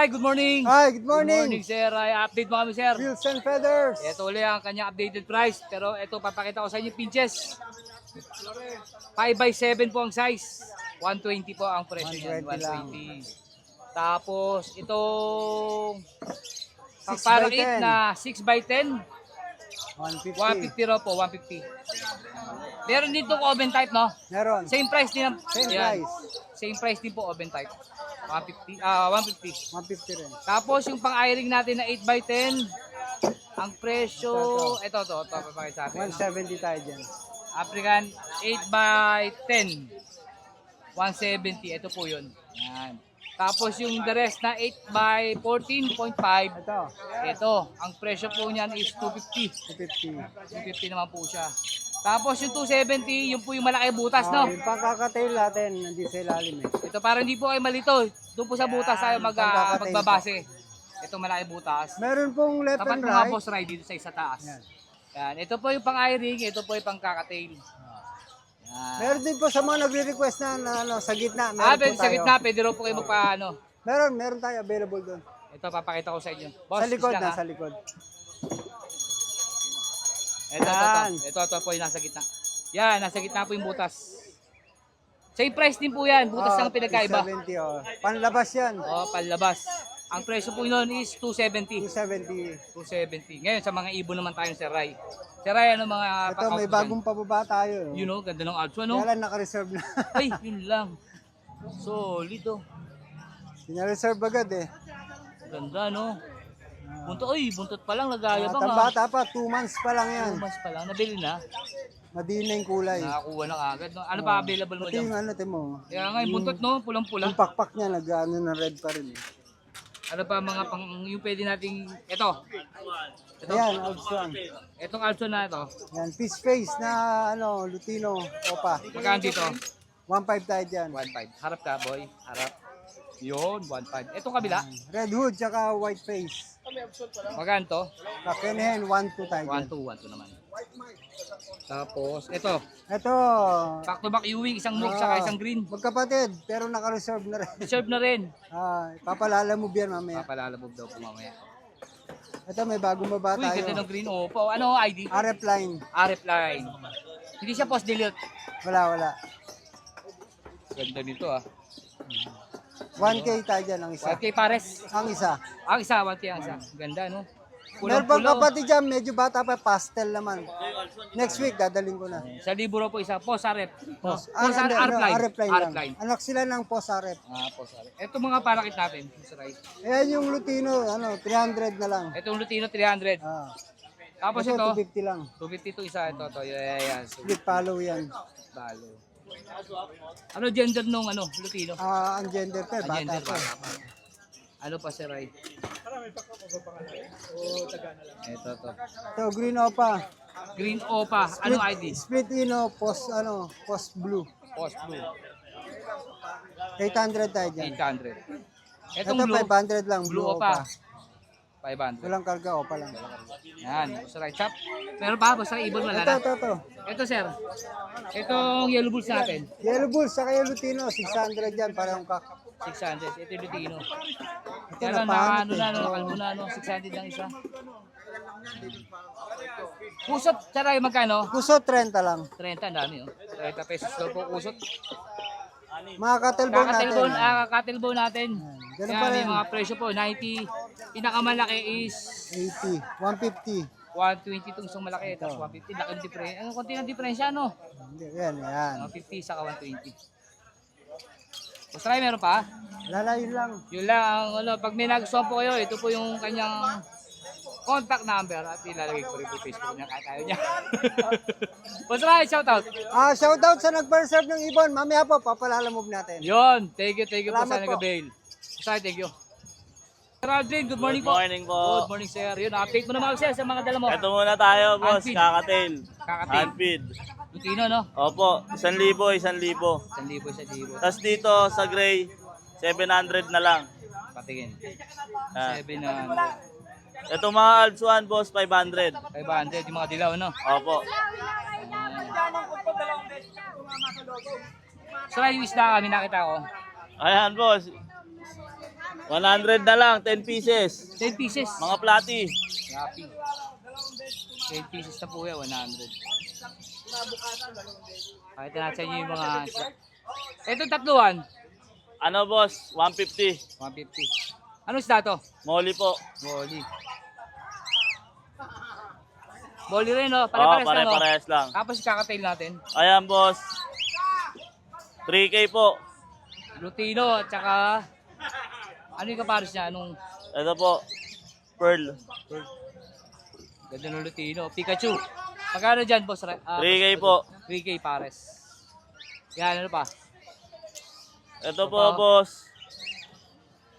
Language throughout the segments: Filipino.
Ray, good morning. Hi, good Good morning, morning. sir. Ay, update mo kami, sir. Wheels and Feathers. Ito ulit ang kanyang updated price. Pero ito, papakita ko sa inyo pinches. 5x7 po ang size. 120 po ang presyo niyan. 120 lang. 120. Tapos, itong 6 parakit by 10. na 6x10. 150. 150 raw po, 150. Meron dito oven type, no? Meron. Same price din. Same Ayan. price. Same price din po, oven type. 150. 150 rin. Tapos yung pang-airing natin na 8x10, ang presyo, ito, papakita sa atin. 170 tayo dyan. African 8x10, 170, ito po yun. Yan. Tapos yung the rest na 8x14.5, ito, ang presyo po niyan is 250. 250. 250 naman po siya. Tapos yung 270, yung po yung malaki butas, no? Yung pangkakatail natin, nandito sa ilalim eh. Ito para hindi po kayo malito. Doon po sa butas tayo pangkakatail magbabase. Ito malaki butas. Meron pong left Tapat and mga right. boss ride dito sa isa taas. Yan. Yan. Ito po yung pang-airing, ito po yung pang-kakatail. Yan. Meron din po sa mga nagre-request na ano, sa gitna. Meron Pwede po sa tayo. gitna, pwede rin po kayo magpaano. Meron tayo available doon. Ito, papakita ko sa inyo. Boss, Sa likod isla na, ka. sa likod. Ito. Yan. Ito po yung nasa gitna. Yan, nasa gitna po yung butas. Same price din po yan. Butas lang pinagkaiba. 270 oh. Panlabas yan. O, panlabas. Ang presyo po yun is 270. 270. 270. Ngayon, sa mga ibon naman tayo sa Ray. Sa Ray, ano mga Ito, pack-out may dyan? bagong pababa tayo. You know, ganda ng Alpha, no? Kaya lang naka-reserve na. Ay, yun lang. Solid, oh. Pina-reserve agad eh. Ganda, no? Buntot pa lang, nagayabang, Ang ah. bata pa, 2 months pa lang yan. 2 months pa lang, nabili na. Madina yung kulay. Nakakuha na agad, no? Ano pa available mo Pati dyan? yung ano, timo. Kaya nga, yung buntot, no? Pulang-pula. Yung pakpak niya, nag-ano na red pa rin eh. Ano pa mga pang, yung pwede nating, ito. Ayan, Alpson. Itong Alpha na ito. Yan, fish face na ano, Lutino, Opa. Magkano dito? 1.5 tayo dyan. 1.5. Harap ka, boy. Harap. Yun, 1.5. Itong kabila, Red hood, tsaka white face. magkano to? Kakenhen, 1.2 tayo dyan. 1.2 naman. Tapos, ito. Ito, Back to back Ewing, isang move saka isang green. magkapatid, pero naka-reserve na rin. Reserve na rin. Papalala mo yan mamaya. Papalalabog daw po mamaya. Ito, may bagong baba Uy, ganda tayo. ng green. Opo, ano ID? RF line. RF line. Hindi siya post delete. Wala. Ganda nito, ah. 1K tayo dyan ang isa. 1K pares. Ang isa. Ang isa, 1K ang isa. Ganda, no? Meron pang Pulang-pulaw. kapatid dyan, medyo bata pa, pastel naman. Next week, dadaling ko na. Sa libo raw po isa. Post RF. Post Hindi, RF line. RF line RF lang. line. Anak sila ng post RF. Post RF. Ito mga parakit natin. Right. Ayan yung Lutino, 300 na lang. Itong Lutino 300. Tapos ito, 250 lang. 250 to isa. Ito. Yan. So, Split follow yan. balo. Ano gender nung Lutino? Ang gender pa, Ang bata gender pa. bata pa. Ano pa si Ray? Ito to. Ito, green opa. Green Opa. Anong ID? Split ino, post blue. Post Blue. 800 tayo dyan. 800. Ito, Itong blue. 500 lang, Blue blue Opa. opa. 500. Walang karga, opa lang. Yan. Basta Ray chop. Meron pa? Basta ibon wala na. Ito. Ito sir. Itong yellow bulls natin. Yellow Bulls, saka yung Lutino, 600 yan, parang kak. 600. Ito yung Lutino. Ito, Kaya lang napangit nakalbo na, 600 lang isa. Pusot, Saray, magkano? Puso, 30 lang. 30, ang dami oh. 30 pesos daw po kusot. Mga katalbon natin. Kakatilbone natin. Ganun Kaya pa may rin. mga presyo po, 90. Pinakamalaki is 80, 150. 120 itong isang malaki, tapos 150. Laking diferensya. Ano, konti ng diferensya, no? Yan. 150 saka 120. Basta kayo meron pa? Lalayo lang. Yun lang, pag may nagustuhan po kayo, ito po yung kanyang contact number at ilalagay ko rin po Facebook niya kahit ayaw niya. Basta kayo, shoutout. Shoutout sa nag-preserve ng ibon. Mamaya po, papalalamove natin. Yun, thank you po Salamat sa po. nag-avail. Basta thank you. Sir Aldrin, good morning po. Good morning po. Good morning sir. Yun, update mo naman sir sa mga dala mo. Ito muna tayo, boss. Handfeed. Kakatil. Kakatil. Handfeed. Lutino, no? Opo, 1,000, 1,000. 1,000. Tapos dito sa gray, 700 na lang. Patingin. Ah. 7 na Ito mga Alpsuan, boss, 500. 500, yung mga dilaw, no? Opo. So, yung isda kami nakita ko. Ayan, boss. 100 na lang, 10 pieces. 10 pieces. Mga platy. Happy. 10 pieces na po yan, 100. Pakita natin sa inyo yung mga isda. Ito tatluan, Ano boss? 150. 150. Ano isda to? Molly po. Boli. Boli rin, no? Oo, Pare-pares lang, no? pare-parehas lang. Tapos kakatail natin. Ayan boss. 3K po. Lutino, at saka... Ano yung kapares niya? Anong... Ito po. Pearl. Ganda ng Lutino. Pikachu. Magkano dyan, boss? 3K po. 3K pares. Yan, ano pa? Ito po boss.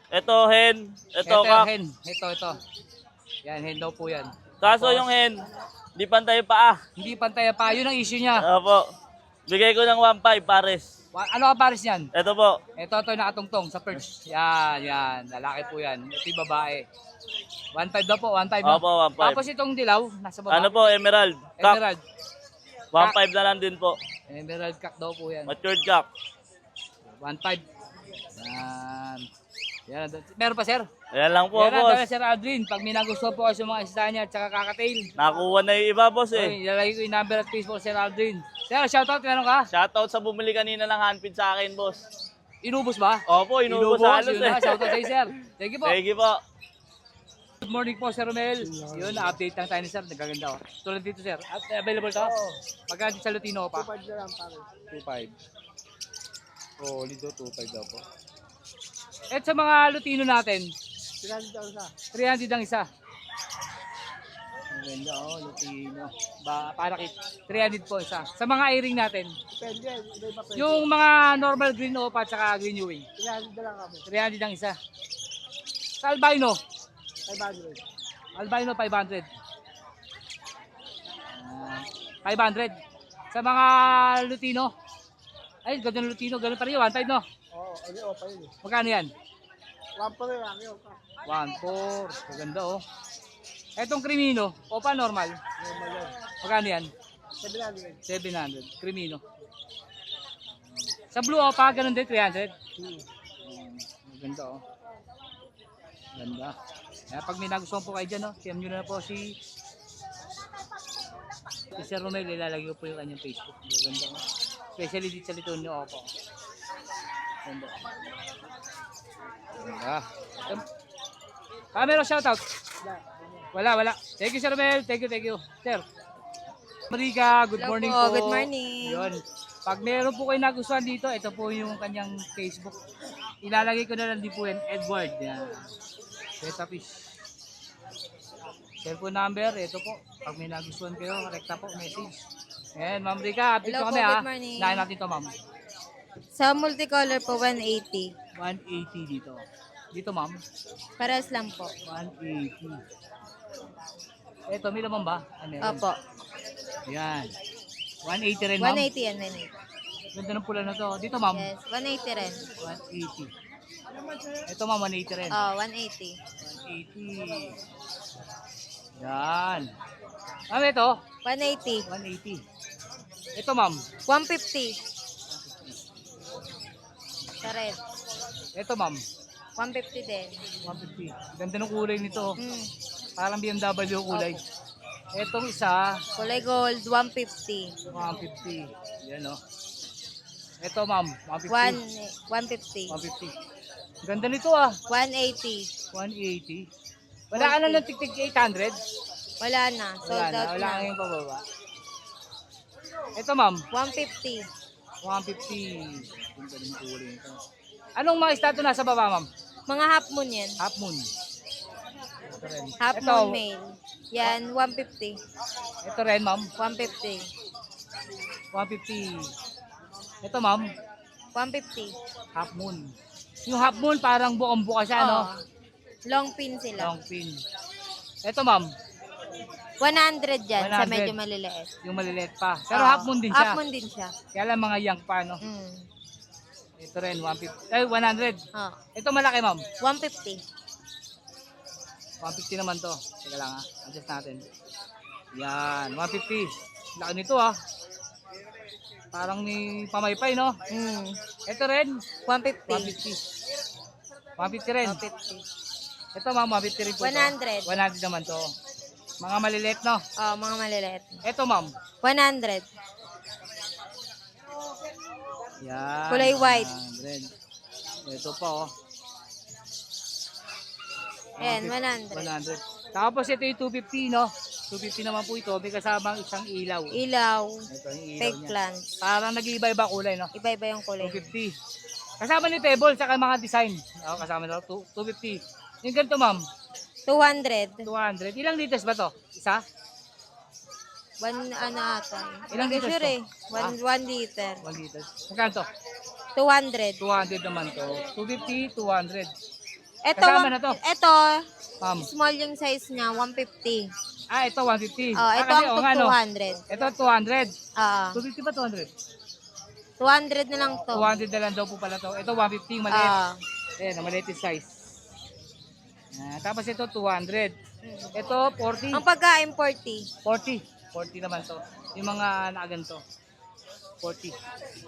Ito hen. Ito kak. hen. Ito. Yan, hen daw po yan. Kaso yung hen, di pantay pa. Hindi pantay pa. Yun ang issue niya. Opo. Bigay ko ng 1.5 pares. Ano ka pares yan? Ito po. Ito nakatungtong sa perch. Yan. Lalaki po yan. Ito yung babae. 1.5 daw po, 1.5 no? Opo, 1.5. Tapos itong dilaw, nasa baba. Ano po, emerald. Kak. Emerald. 1.5 na lang din po. Emerald cock daw po yan. Matured kak. 1.5. Yan. Yan. Meron pa, sir? Ayan lang po Yan na, boss. dala, Sir Aldrin. Pag may nagustuhan po kayo sa mga isda niya at saka kakatail, Nakuha na yung iba boss eh. okay, ilalagay ko yung number at Facebook Sir Aldrin. Sir, shoutout, meron ka? Shoutout sa bumili kanina ng handpid sa akin boss. Inubos ba? Opo, inubos halos Yun eh. na, shoutout sa'yo, sir. Thank you po. Thank you po. Good morning po, Sir Romel. Yun, na-update lang tayo ni Sir. Nagaganda, oh. Tulad dito, Sir. Available to? Oo. Magkano sa Lutino pa? 2.5 na lang, pare. 2.5. Oh, lido, 2.5 daw po. At sa mga Lutino natin, 300 daw isa. 300 ang isa. Maganda, oh, Lutino. Parakit. 300 po isa. Sa mga airing natin, Depende, iba pa pwede. yung mga normal green opa at saka green ewing, 300 na lang kami. 300 ang isa. Sa albino, 500. albino 500. 500. Sa mga Lutino, ay, ganda ng Lutino, ganun pa rin yun, 1.5 no? Oo, ano pa yun. Magkano yan? 1 pa rin lang yun. 1.4. Maganda oh. Etong Crimino, opa normal. Normal yun. Magkano yan? 700. 700. Crimino. Sa blue opa, ganun din, 300. Maganda oh. Ganda. Kaya pag may nagustuhan po kayo dyan, no, PM nyo na po si Sir Romel, ilalagay ko po yung kanyang Facebook. Ganda oh. Especially dito sa Litoon nyo, opo. Ganda. Ganda. Camera shoutout. Wala. Thank you, Sir Romel. Thank you. Sir. Marika, good Hello morning po, po. good morning. Yun. Pag meron po kayo nagustuhan dito, ito po yung kanyang Facebook. Ilalagay ko na lang din po yan, Edward. Yan. Beta fish. Cellphone number, ito po. Pag may nagustuhan kayo, rekta po, message. Ayan, Ma'am Rika, update Hello ko kami po, ha. good morning. Lain natin to, Ma'am. Sa multicolor po, 180. 180 dito. Dito, Ma'am. Pares lang po. 180. Ito, may laman ba? Ano yan? Opo. Yan. 180 rin, Ma'am. 180 yan, 180. Ganda ng pula na to. Dito, Ma'am. Yes, 180 rin. 180. Ito, Ma'am, 180 rin. Oh, 180. 180. Yan. Ma'am, ito. 180. 180. Ito, Ma'am. 150. Sa red. Ito, Ma'am. 150 din. 150. Ganda ng kulay nito. Mm. Parang BMW yung kulay. Etong isa, Kulay gold, 150. 150. Yan, oh. Ito, Ma'am. 150. 150. 150. Ganda nito, ah. 180. 180. Wala ka na ng tig 800? Wala na. Sold Wala na. out Wala na. ka yung pababa. Ito, Ma'am. 150. 150. Ganda ng kulay nito. Anong mga estato nasa baba, Ma'am? Mga half moon yan. Half moon. Ito rin. Half Ito, moon male. Yan, 150. ito rin, Ma'am. 150. 150. Ito, Ma'am. 150. Half moon. Yung half moon, parang buong-buka siya, no? Oo. Long pin sila. Long pin. Ito, Ma'am. 100 dyan sa 100. medyo maliliit. Yung maliliit pa. Pero Oo. half moon din siya. Half moon din siya. Kaya lang mga young pa, no? Mm. Ito rin, 150. Ay, 100. Oh. Ito malaki, Ma'am. 150. 150 naman to. Teka lang, ha. Adjust natin. Yan, 150. Laki nito, ha. Parang ni pamaypay, no? Mm. Ito rin, 150. 150. 150 rin. 150. Ito ma'am, 150 rin po. 100. 100 naman to. Mga maliliit, no? Oh, mga maliliit. Ito ma'am. 100. Yan. Kulay white. 100. Ito pa, oh. Ayan, 100. 100. Tapos ito yung 250, no? 250 naman po ito. May kasamang isang ilaw. Ilaw. Ito yung ilaw Fake niya. plants. Parang nag-iiba-iba kulay, no? Iba-iba yung kulay. 250. Kasama ni table, saka mga design. Oo, kasama na 250. Yung ganito, ma'am. 200. 200. Ilang liters ba to? Isa? Ano ata. Ilang Hindi liters sure to? eh. 1 liter. 1 liter. Magkano to? 200. 200 naman to. 250, 200. Ito, Kasama na to. Ito, Ma'am. small yung size niya, 150. Ah, ito 150. Oh, ito kasi, ang nga, no? 200. Ito 200. Oo. 250 ba 200? 200 na lang to. 200 na lang daw po pala to. Ito 150, maliit. Ah. Ayan, ang maliit yung size. Tapos ito 200. Ito 40. Ang pagkain 40. 40. 40 naman to. Yung mga nakaganto. 40.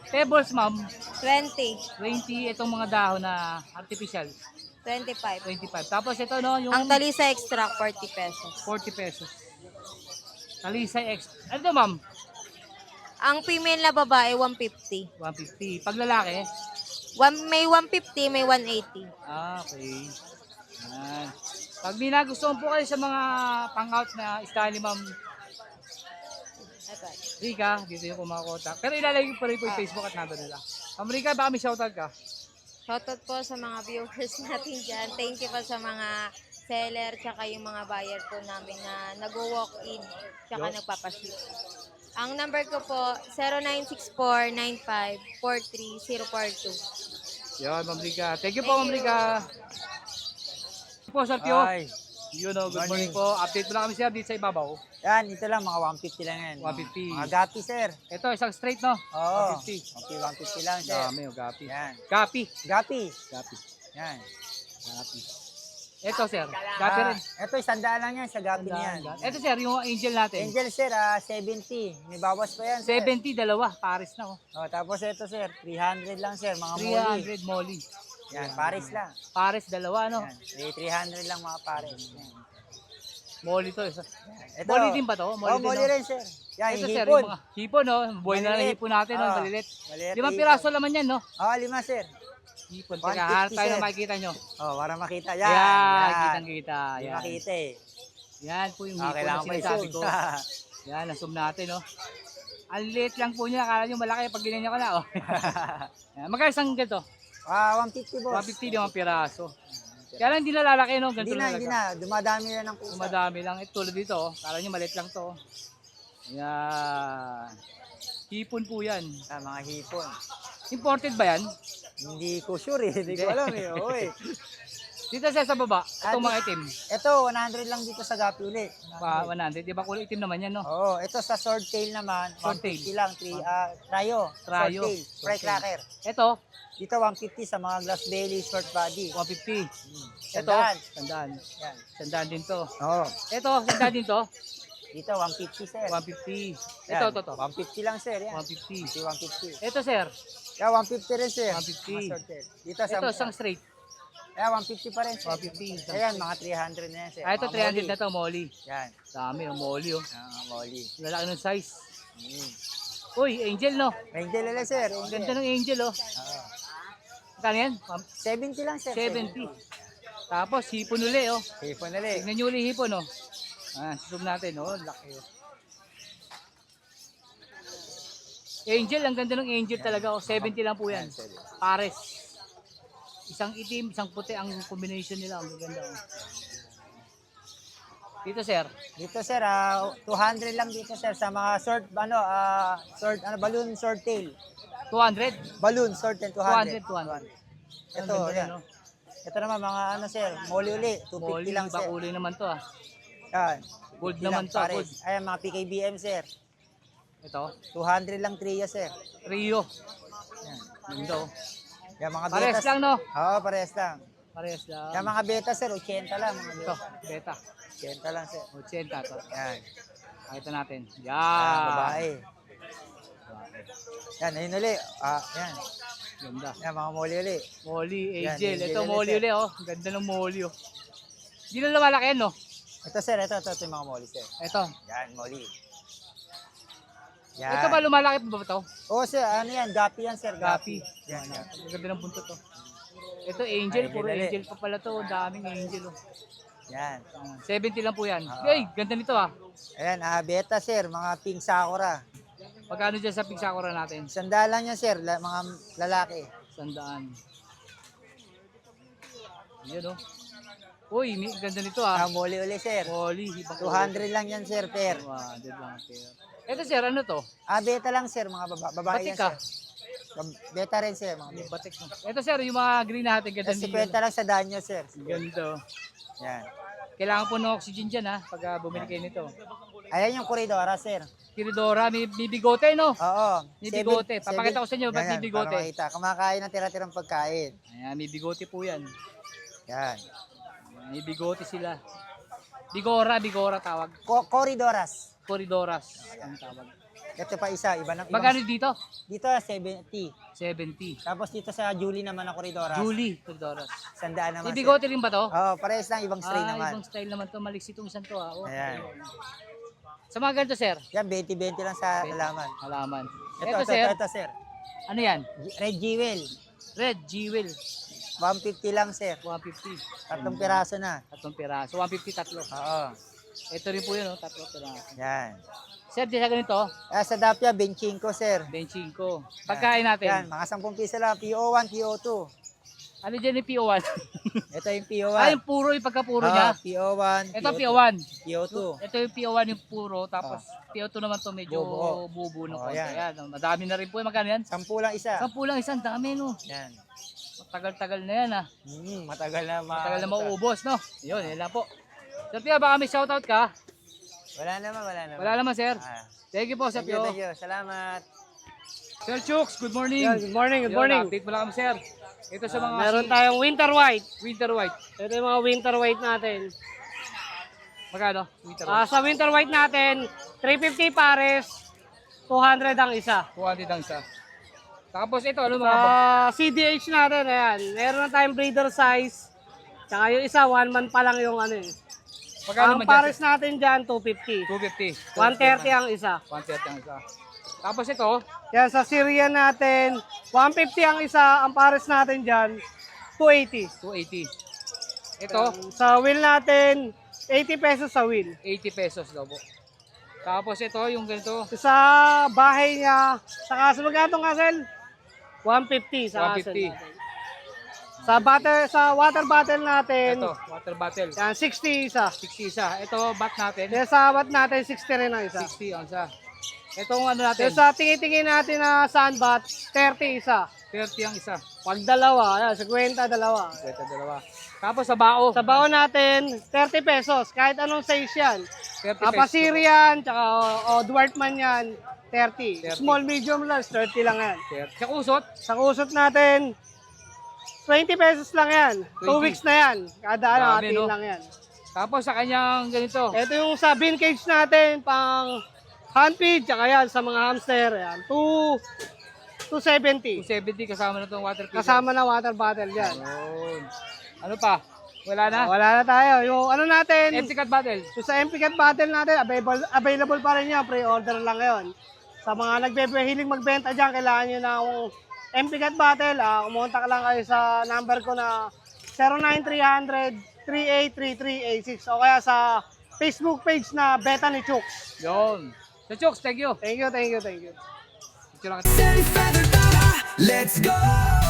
Pebbles, ma'am. 20. 20 itong mga dahon na artificial. 25. 25. Tapos ito, no, yung Ang talisa extract, 40 pesos. 40 pesos. Talisay X. Ano to, ma'am? Ang female na babae, 150. 150. Pag lalaki, May 150, may 180. okay. Yan. Pag may nagustuhan po kayo sa mga pang-out na style ni Ma'am Rica, dito yung kumakotak. Pero ilalagay ko pa rin po yung Facebook at number nila. Ma'am Rica, baka may shoutout ka? Shoutout po sa mga viewers natin dyan. Thank you po sa mga seller tsaka yung mga buyer po namin na nag-walk-in tsaka Yo. nagpapaship. Ang number ko po, 0964-95-43042. Yan, Ma'am Rica. Thank you po, Ma'am Rica. Po, Sir Pio. Ay. Yun o, good morning Morning. po. Update mo na kami sir, dito sa ibabaw. Yan, ito lang, mga 150 lang yan. 150. Mga gapi, sir. Ito, isang straight, no? Oo. 150. Okay, 150 lang, sir. Dami o, gapi. Yan. Gapi. Gapi. Gapi. Yan. Gapi. Ito, sir. Gapi rin. Ito, 100 lang yan sa gapi niyan. Ito, sir, yung angel natin. Angel, sir, 70. May bawas pa yan, sir. 70, dalawa. Paris na, oh. Oh, tapos ito, sir, 300 lang, sir. Mga muli. 300 molly. Yan, Paris lang. Paris, dalawa, no? Yan. May 300 lang mga Paris. Yan. Molly to. Isa. Ito. Molly din ba to? Oh, Molly din, muli no? rin, sir. Yan, Ito, yung sir, hipon. yung mga hipon, no? Buhay na lang Malilit. hipon natin, no? Ah, Malilit. malilit 5 hipon. piraso laman yan, no? Oh, 5, sir. Hipon. 150, Teka, hanap tayo sir. na makikita nyo. Oh, para makita. Yan. Yan, kitang-kita. Hindi Yan. makita eh. Yan po yung Ah, hipon na kailangan pa sinasabi i-zoom. ko. Yan, na-zoom natin, no? Ang liit lang po niya. Akala nyo malaki pag ginanya ko na, oh. Yan. Magkano isang ganito? 150, boss. 150 limang piraso. Kaya lang hindi na lalaki, no? Ganito Hindi na, lang hindi talaga. na. Dumadami na ng pusa. Madami lang. Ito tulad dito, oh. Kala nyo maliit lang to. Oh. Yan. Hipon po yan. Mga hipon. Imported ba yan? Hindi ko sure eh. Hindi ko alam eh. Oo eh. Dito siya sa baba. Itong mga itim. Ito, 100 lang dito sa gapi uli. 100. Di ba kulay itim naman yan, no? Oo, ito sa sword tail naman. Sword tail. 150 lang. Tryo. Tryo. Sword tail. Fry Sword tail. cracker. Ito, Dito 150 sa mga glass belly, short body. 150. Ito, Sandaan. sandaan. Yan. Sandaan din to. Oo. Ito, sandaan din to. Dito 150 sir. 150. Yan. Ito, to. 150 lang sir. Yan. 150. 150. Ito, sir. Yeah, 150 rin sir. 150. Mga short tail. Dito sa Ito, isang straight. Yeah, 150 pa rin sir. 150. Ayan, mga 300 na yan sir. Ah, ito, Mga 300 molly. na to, molly. Yan. Dami, oh, molly, oh. Molly. Lalaki ng size. Mm. Uy, angel, no? Angel ulit sir. Ang Angel. ganda ng angel, oh. Oo. Kano yan? 70 lang sir. 70. Tapos, hipon uli, oh. Hipon ulit. Tignan nyo uli hipon, oh. Zoom natin, oh. Laki, oh. Angel, ang ganda ng angel talaga, oh. 70 lang po yan. Pares. Isang itim, isang puti ang combination nila. Ang ganda, oh. Dito, sir. Dito sir, 200 lang dito sir sa mga short balloon short tail. 200? Balloon short tail 200. 200. Ito, yan. Ito naman mga sir, molly uli, 250 Molly, lang iba sir. kulay naman to, ah. Yan. Gold 50 naman lang, to, pares. gold. Ayan, mga PKBM sir. Ito, 200 lang tria sir. Rio. Yan. Ganda, oh. Yan mga Pares betas. lang, no? Oo, pares lang. Pares lang. Yan mga beta sir, 80 lang. Mga Ito, beta. beta. 80 lang sir. 80 to. Yan. Pakita natin. Yan, Yan. babae. Yan, ayun uli. Yan. Ganda. Yan, mga moli uli. Molly, Yan, Angel. Angel Ito, ulit, Molly sir. ulit, oh. Ganda ng Molly, oh. Hindi na lumalaki yan, no? Ito sir, ito yung mga moli sir. Ito. Yan, moli. Yan. Ito ba, lumalaki pa ba ito? Oo sir, ano yan? Gapi yan sir, Gapi. gapi. Yan, yan. Ang ganda ng buntot, oh. Ito, Angel. Ay, Puro dali. Angel pa pala to. Ang daming Angel, oh. Yan. 70 lang po yan. Oo. Ay, ganda nito, ah. Ayan, beta sir, mga pink sakura. Magkano dyan sa pigsakura natin? Sandalan yan sir, mga lalaki. 100. Yan, oh. Uy, ganda nito, ah. Moli uli sir. Molly. Ibang 200 lang yan sir, per. 200 lang, pero. Ito, sir, ano to? Beta lang sir, mga babae Batik yan ka. sir. Beta rin sir, mga beta. Batik mo. Ito, sir, yung mga green natin. Ganda Tapos niyo. 50 lang sa danyo sir. Ganda, oh. Yan. Kailangan po ng oxygen dyan, ha, pag bumili kayo nito. Ayan yung koridora sir. Kiridora, may bigote, no? Oo. May bigote. Papakita ko sa inyo, ba't may bigote? Para makita. Kumakain ng tira-tirang pagkain. Ayan, may bigote po yan. Yan. Ayan, may bigote sila. Bigora tawag. Koridoras. Koridoras, ang tawag. Ito pa isa, iba ng Magkano dito? Dito 70. 70. Tapos dito sa Julie naman na koridoras. Julie, Koridoras. 100 naman. May sir. bigote rin ba to? Oo, parehas lang, ibang strain naman. Ibang style naman to. Maliksi itong isang to, ha. Oh. Ayan. Sa mga ganito, sir? Yan, 20-20 lang sa halaman. Halaman. Ito, Ito, sir. ito, sir. Ano yan? Red Jewel. Red Jewel. 150 lang, sir. 150. Tatlong piraso na. Tatlong piraso. 150 tatlo. Oo. Ito rin po yun, oh. Tatlo piraso. Yan. Sir, di sa ganito, Sa Dapia, Benchinko, sir. 25. Pagkain natin. Yan, mga 10 piso lang. PO1, PO2. Ano dyan yung PO1? Ito yung PO1. Ah, yung puro, yung pagkapuro niya. PO1, Ito PO2. PO1. PO2. Ito yung PO1 yung puro, tapos PO2 naman to medyo Bubuo. bubu ng Oh, konti. yan. Yan. Madami na rin po. Magkano yan? 10 lang isa. 10 lang isang dami, no? Yan. Matagal-tagal na yan, ah. Matagal na Matagal na mauubos, no? Yun, yan lang po. Sir Pio, baka may shoutout ka? Wala naman. Wala naman, sir. Ah. Thank you po, Sir Thank you, Pio. thank you. Salamat. Sir Chooks, good morning. Good morning, good Yun, morning. update mo lang kami, sir. Ito sa mga Meron tayong winter white. winter white. Ito yung mga winter white natin. Magkano? Winter white. Sa winter white natin, 350 pares, 200 ang isa. 200 ang isa. Tapos ito, ano Sa mga ba? CDH natin, ayan, meron na tayong breeder size. Tsaka yung isa, 1 month pa lang yung ano eh. Magkano Ang man pares dyan? natin dyan, 250. 250. 130 ang isa. 130 ang isa. Tapos ito, Yan, sa Syrian natin, 150 ang isa. Ang pares natin dyan, 280. 280. Ito, Sa wheel natin, 80 pesos sa wheel. 80 pesos daw po. Tapos ito, yung ganito, Sa bahay niya, sa kaso magkano kasel? 150 sa kaso 150. natin. Sa water bottle natin, ito, water bottle. yan, 60 isa. 60 isa. Ito, bat natin, Kaya sa bat natin, 60 rin ang isa. 60 ang isa. Itong ano natin, Kaya sa tingin-tingin natin na sandbat, 30 isa. 30 ang isa. Pag dalawa, yan, 50 dalawa. Ito, dalawa. Tapos sa bao, Sa baon natin, 30 pesos. Kahit anong size yan. 30 pesos. Pasirian, tsaka Dwarfman yan, 30. 30. Small, medium lang, 30 lang yan. 30. Sa kusot, Sa kusot natin, 20 pesos lang yan. 2 20. weeks na yan. Kada ano, Dami, atin no? lang yan. tapos sa kanyang ganito, Ito yung sa bin cage natin, pang hand feed, tsaka yan, sa mga hamster, yan. 270. 270 kasama na itong water filter. Kasama na water bottle yan. Yun. Ano pa? Wala na? Wala na tayo. Yung ano natin, Empty cut bottle. yung sa MP Cat Bottle natin, available pa rin yan. Pre-order lang ngayon. Sa mga hiling magbenta dyan, kailangan nyo ng MP Cat Bottle. Kumunta ka lang kayo sa number ko na 09300-383386 o kaya sa Facebook page na Beta ni Chooks. Yun. So, Chooks, thank you. Thank you, thank you, thank you. Picture lang. Let's go!